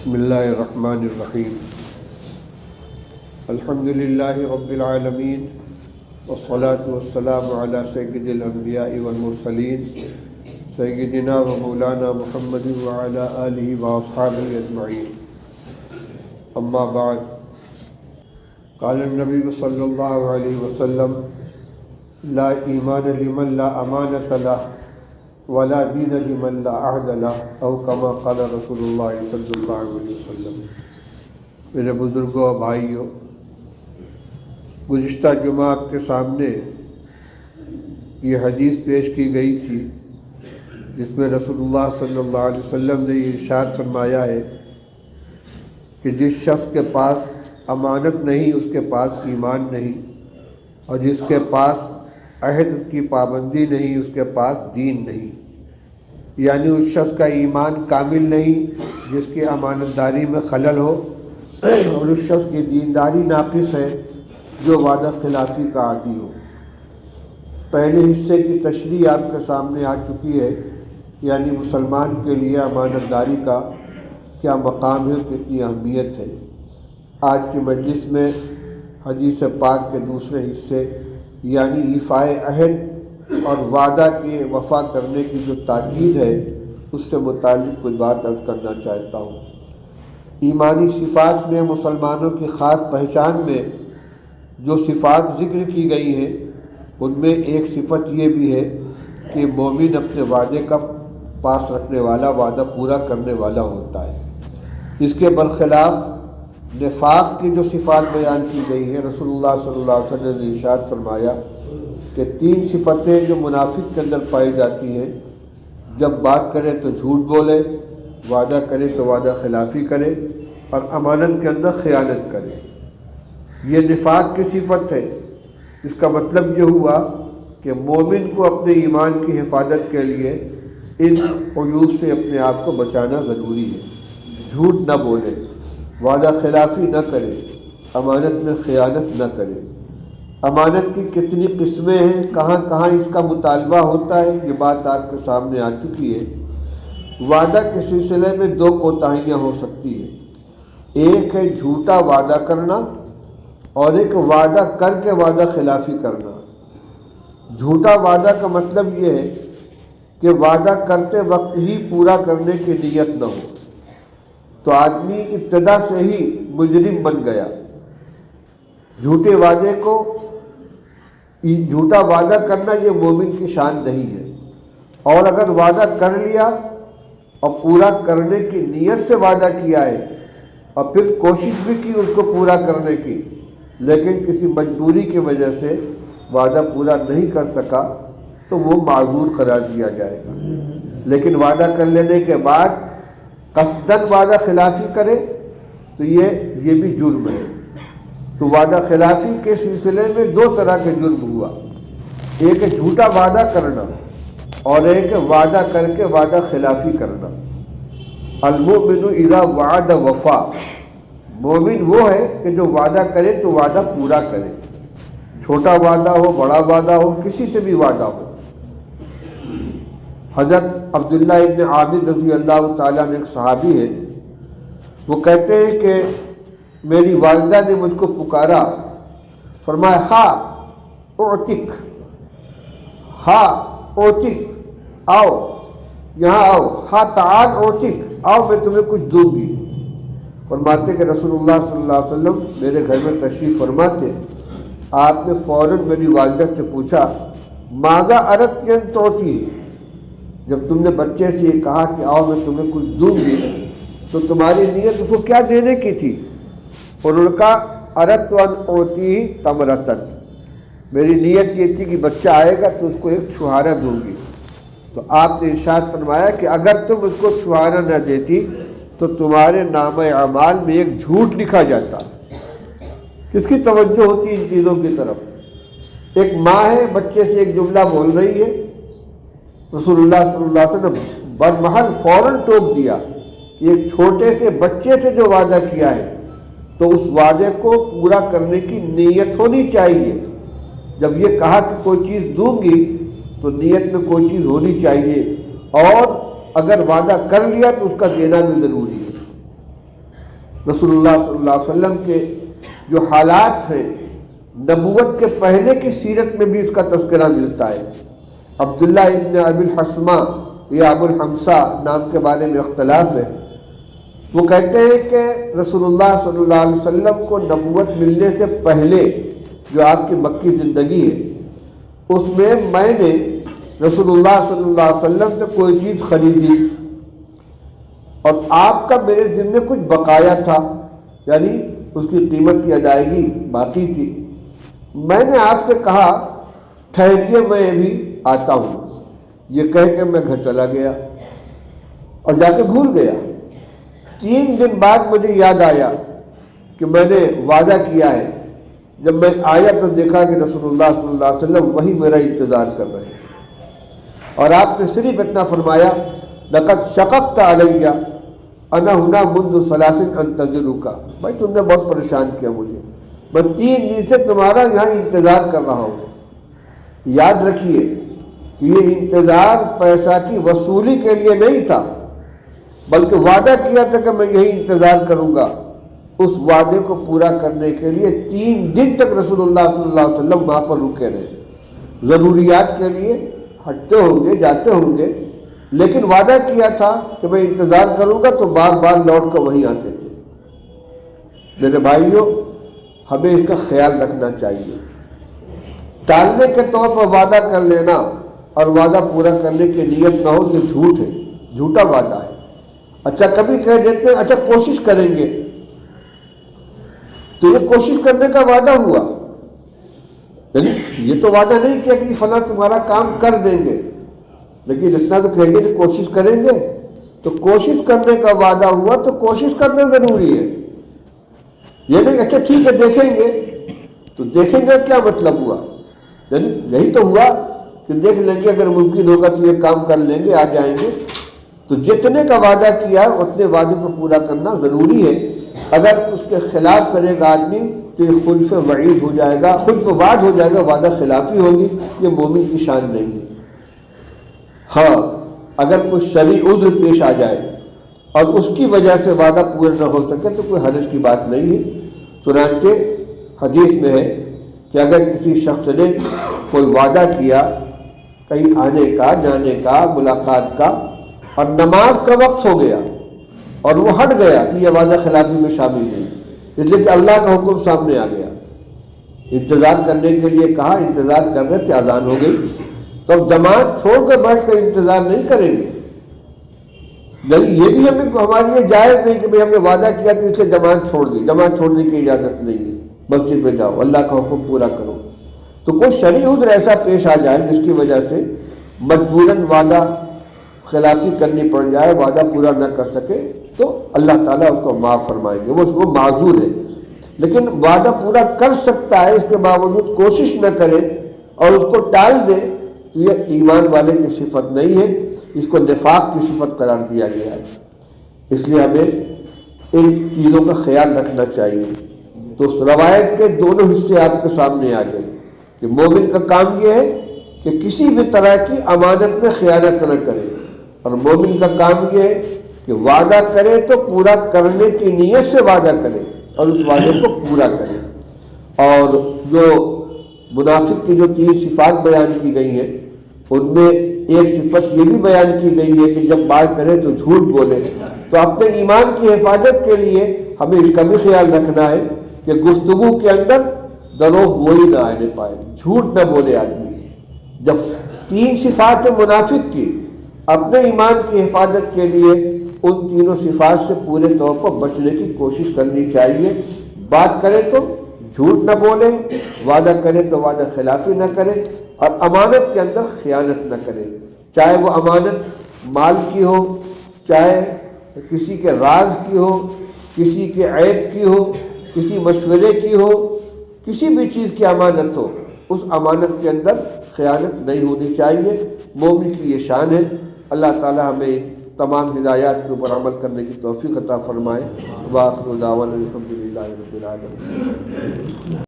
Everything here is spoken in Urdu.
بسم اللہ الرحمن الرحیم الحمد للہ رب العالمین والصلاة والسلام علی سید الانبیاء والمرسلین سیدنا و مولانا محمد وعلی آلہ واصحابہ اجمعین اما بعد قال النبی صلی اللہ علیہ وسلم لا ایمان لمن لا امانۃ لہ ولا دین لمن لا عہد لہ او کما قال رسول اللہ صلی اللہ علیہ وسلم۔ میرے بزرگوں اور بھائیوں، گزشتہ جمعہ آپ کے سامنے یہ حدیث پیش کی گئی تھی جس میں رسول اللہ صلی اللہ علیہ وسلم نے یہ ارشاد فرمایا ہے کہ جس شخص کے پاس امانت نہیں اس کے پاس ایمان نہیں، اور جس کے پاس عہد کی پابندی نہیں اس کے پاس دین نہیں، یعنی اس شخص کا ایمان کامل نہیں جس کی امانت داری میں خلل ہو، اور اس شخص کی دینداری ناقص ہے جو وعدہ خلافی کا عادی ہو۔ پہلے حصے کی تشریح آپ کے سامنے آ چکی ہے، یعنی مسلمان کے لیے امانت داری کا کیا مقام ہے، کتنی اہمیت ہے۔ آج کی مجلس میں حدیث پاک کے دوسرے حصے یعنی ایفائے عہد اور وعدہ کے وفا کرنے کی جو تاکید ہے اس سے متعلق کچھ بات عرض کرنا چاہتا ہوں۔ ایمانی صفات میں مسلمانوں کی خاص پہچان میں جو صفات ذکر کی گئی ہیں ان میں ایک صفت یہ بھی ہے کہ مومن اپنے وعدے کا پاس رکھنے والا، وعدہ پورا کرنے والا ہوتا ہے۔ اس کے برخلاف نفاق کی جو صفات بیان کی گئی ہیں، رسول اللہ صلی اللہ علیہ وسلم نے ارشاد فرمایا کہ 3 صفتیں جو منافق کے اندر پائی جاتی ہیں، جب بات کرے تو جھوٹ بولے، وعدہ کرے تو وعدہ خلافی کرے، اور امانت کے اندر خیانت کرے۔ یہ نفاق کی صفت ہے۔ اس کا مطلب یہ ہوا کہ مومن کو اپنے ایمان کی حفاظت کے لیے ان عیوب سے اپنے آپ کو بچانا ضروری ہے۔ جھوٹ نہ بولے، وعدہ خلافی نہ کرے، امانت میں خیانت نہ کرے۔ امانت کی کتنی قسمیں ہیں، کہاں کہاں اس کا مطالبہ ہوتا ہے، یہ بات آپ کے سامنے آ چکی ہے۔ وعدہ کے سلسلے میں 2 کوتاہیاں ہو سکتی ہیں، ایک ہے جھوٹا وعدہ کرنا اور ایک وعدہ کر کے وعدہ خلافی کرنا۔ جھوٹا وعدہ کا مطلب یہ ہے کہ وعدہ کرتے وقت ہی پورا کرنے کی نیت نہ ہو، تو آدمی ابتدا سے ہی مجرم بن گیا۔ جھوٹے وعدے کو، جھوٹا وعدہ کرنا یہ مومن کی شان نہیں ہے، اور اگر وعدہ کر لیا اور پورا کرنے کی نیت سے وعدہ کیا ہے اور پھر کوشش بھی کی اس کو پورا کرنے کی، لیکن کسی مجبوری کی وجہ سے وعدہ پورا نہیں کر سکا تو وہ معذور قرار دیا جائے گا۔ لیکن وعدہ کر لینے کے بعد قصداً وعدہ خلافی کرے تو یہ بھی جرم ہے۔ تو وعدہ خلافی کے سلسلے میں 2 طرح کے جرم ہوا، ایک ہے جھوٹا وعدہ کرنا اور ایک ہے وعدہ کر کے وعدہ خلافی کرنا۔ المؤمن اذا وعد وفا، مومن وہ ہے کہ جو وعدہ کرے تو وعدہ پورا کرے، چھوٹا وعدہ ہو، بڑا وعدہ ہو، کسی سے بھی وعدہ ہو۔ حضرت عبداللہ ابن عامر رضی اللہ تعالیٰ نے ایک صحابی ہے، وہ کہتے ہیں کہ میری والدہ نے مجھ کو پکارا، فرمایا ہا اعتق، ہا اعتق، آؤ یہاں آؤ، ہا تعال اعتق، آؤ میں تمہیں کچھ دوں گی۔ فرماتے کہ رسول اللہ صلی اللہ علیہ وسلم میرے گھر میں تشریف فرماتے، آپ نے فوراً میری والدہ سے پوچھا ماذا اردت ان تعطی، جب تم نے بچے سے یہ کہا کہ آؤ میں تمہیں کچھ دوں گی تو تمہاری نیت اس کو کیا دینے کی تھی؟ انہوں نے کہا اردت ان اعطی تمرتن، میری نیت یہ تھی کہ بچہ آئے گا تو اس کو ایک چھہارا دوں گی۔ تو آپ نے ارشاد فرمایا کہ اگر تم اس کو چھہارا نہ دیتی تو تمہارے نامہ اعمال میں ایک جھوٹ لکھا جاتا۔ کس کی توجہ ہوتی ہے ان چیزوں کی طرف؟ ایک ماں ہے، بچے سے ایک جملہ بول رہی ہے، رسول اللہ صلی اللہ علیہ وسلم برمحل فوراً ٹوک دیا، ایک چھوٹے سے بچے سے جو وعدہ کیا ہے تو اس وعدے کو پورا کرنے کی نیت ہونی چاہیے۔ جب یہ کہا کہ کوئی چیز دوں گی تو نیت میں کوئی چیز ہونی چاہیے، اور اگر وعدہ کر لیا تو اس کا دینا بھی ضروری ہے۔ رسول اللہ صلی اللہ علیہ وسلم کے جو حالات ہیں نبوت کے پہلے کی سیرت میں بھی اس کا تذکرہ ملتا ہے۔ عبداللہ ابن ابی الحسمہ یا ابو الحمصہ نام کے بارے میں اختلاف ہے۔ وہ کہتے ہیں کہ رسول اللہ صلی اللہ علیہ وسلم کو نبوت ملنے سے پہلے جو آپ کی مکی زندگی ہے اس میں میں نے رسول اللہ صلی اللہ علیہ وسلم سے کوئی چیز خریدی اور آپ کا میرے ذمہ میں کچھ بقایا تھا، یعنی اس کی قیمت کی ادائیگی باقی تھی۔ میں نے آپ سے کہا ٹھہریے میں ابھی آتا ہوں، یہ کہہ کے میں گھر چلا گیا اور جا کے بھول گیا۔ 3 دن بعد مجھے یاد آیا کہ میں نے وعدہ کیا ہے۔ جب میں آیا تو دیکھا کہ رسول اللہ صلی اللہ علیہ وسلم وہی میرا انتظار کر رہے ہیں، اور آپ نے صرف اتنا فرمایا لقد شققت علی انا ہنا منذ 3 انتظرک، بھائی تم نے بہت پریشان کیا مجھے، میں 3 دن سے تمہارا یہاں انتظار کر رہا ہوں۔ یاد رکھیے کہ یہ انتظار پیسہ کی وصولی کے لیے نہیں تھا، بلکہ وعدہ کیا تھا کہ میں یہی انتظار کروں گا۔ اس وعدے کو پورا کرنے کے لیے 3 دن تک رسول اللہ صلی اللہ علیہ وسلم وہاں پر رکے رہے۔ ضروریات کے لیے ہٹتے ہوں گے، جاتے ہوں گے، لیکن وعدہ کیا تھا کہ میں انتظار کروں گا، تو بار بار لوٹ کر وہیں آتے تھے۔ میرے بھائیوں، ہمیں اس کا خیال رکھنا چاہیے۔ ٹالنے کے طور پر وعدہ کر لینا اور وعدہ پورا کرنے کی نیت نہ ہو، یہ جھوٹ ہے، جھوٹا وعدہ ہے۔ اچھا کبھی کہہ دیتے ہیں اچھا کوشش کریں گے، تو یہ کوشش کرنے کا وعدہ ہوا، یعنی یہ تو وعدہ نہیں کیا کہ فلاں تمہارا کام کر دیں گے، لیکن اتنا تو کہیں گے کہ کوشش کریں گے۔ تو کوشش کرنے کا وعدہ ہوا تو کوشش کرنا ضروری ہے، یہ نہیں اچھا ٹھیک ہے دیکھیں گے، تو دیکھیں گے کیا مطلب ہوا؟ یعنی یہی تو ہوا کہ دیکھ لیں گے، اگر ممکن ہوگا تو یہ کام کر لیں گے، آ جائیں گے۔ تو جتنے کا وعدہ کیا ہے اتنے وعدے کو پورا کرنا ضروری ہے۔ اگر اس کے خلاف کرے گا آدمی تو یہ خلف وعید ہو جائے گا، خلف وعد ہو جائے گا، وعدہ خلافی ہوگی، یہ مومن کی شان نہیں ہے۔ ہاں اگر کوئی شرعی عذر پیش آ جائے اور اس کی وجہ سے وعدہ پورا نہ ہو سکے تو کوئی حرج کی بات نہیں ہے۔ چنانچہ حدیث میں ہے کہ اگر کسی شخص نے کوئی وعدہ کیا کہیں آنے کا، جانے کا، ملاقات کا، اور نماز کا وقت ہو گیا اور وہ ہٹ گیا کہ یہ وعدہ خلافی میں شامل نہیں، اس لیے کہ اللہ کا حکم سامنے آ گیا، انتظار کرنے کے لیے کہا، انتظار کر رہے تھے، اذان ہو گئی، تو اب جماعت چھوڑ کر بیٹھ کر انتظار نہیں کریں گے۔ یعنی یہ بھی ہمارے لیے جائز نہیں کہ بھئی ہم نے وعدہ کیا تو اس سے جماعت چھوڑ دی، جماعت چھوڑنے کی اجازت نہیں ہے، مسجد میں جاؤ، اللہ کا حکم پورا کرو۔ تو کوئی شرعی عذر ایسا پیش آ جائے جس کی وجہ سے مجبوراً وعدہ خلافی کرنی پڑ جائے، وعدہ پورا نہ کر سکے، تو اللہ تعالیٰ اس کو معاف فرمائیں گے، وہ معذور ہے۔ لیکن وعدہ پورا کر سکتا ہے، اس کے باوجود کوشش نہ کرے اور اس کو ٹال دے، تو یہ ایمان والے کی صفت نہیں ہے، اس کو نفاق کی صفت قرار دیا گیا ہے۔ اس لیے ہمیں ان چیزوں کا خیال رکھنا چاہیے۔ تو اس روایت کے دونوں حصے آپ کے سامنے آ گئے کہ مومن کا کام یہ ہے کہ کسی بھی طرح کی امانت میں خیانت نہ کرے، اور مومن کا کام یہ ہے کہ وعدہ کرے تو پورا کرنے کی نیت سے وعدہ کرے اور اس وعدے کو پورا کرے۔ اور جو منافق کی جو 3 صفات بیان کی گئی ہیں، ان میں ایک صفت یہ بھی بیان کی گئی ہے کہ جب بات کرے تو جھوٹ بولے۔ تو اپنے ایمان کی حفاظت کے لیے ہمیں اس کا بھی خیال رکھنا ہے کہ گفتگو کے اندر دروغ گوئی نہ آنے پائے، جھوٹ نہ بولے آدمی۔ جب 3 صفات ہیں منافق کی، اپنے ایمان کی حفاظت کے لیے ان تینوں صفات سے پورے طور پر بچنے کی کوشش کرنی چاہیے۔ بات کرے تو جھوٹ نہ بولے، وعدہ کرے تو وعدہ خلافی نہ کرے، اور امانت کے اندر خیانت نہ کرے، چاہے وہ امانت مال کی ہو، چاہے کسی کے راز کی ہو، کسی کے عیب کی ہو، کسی مشورے کی ہو، کسی بھی چیز کی امانت ہو، اس امانت کے اندر خیانت نہیں ہونی چاہیے۔ مومن کی یہ شان ہے۔ اللہ تعالی ہمیں تمام ہدایات کے اوپر عمل کرنے کی توفیق عطا فرمائے۔ وآخر دعوانا الحمدللہ رب العالمین۔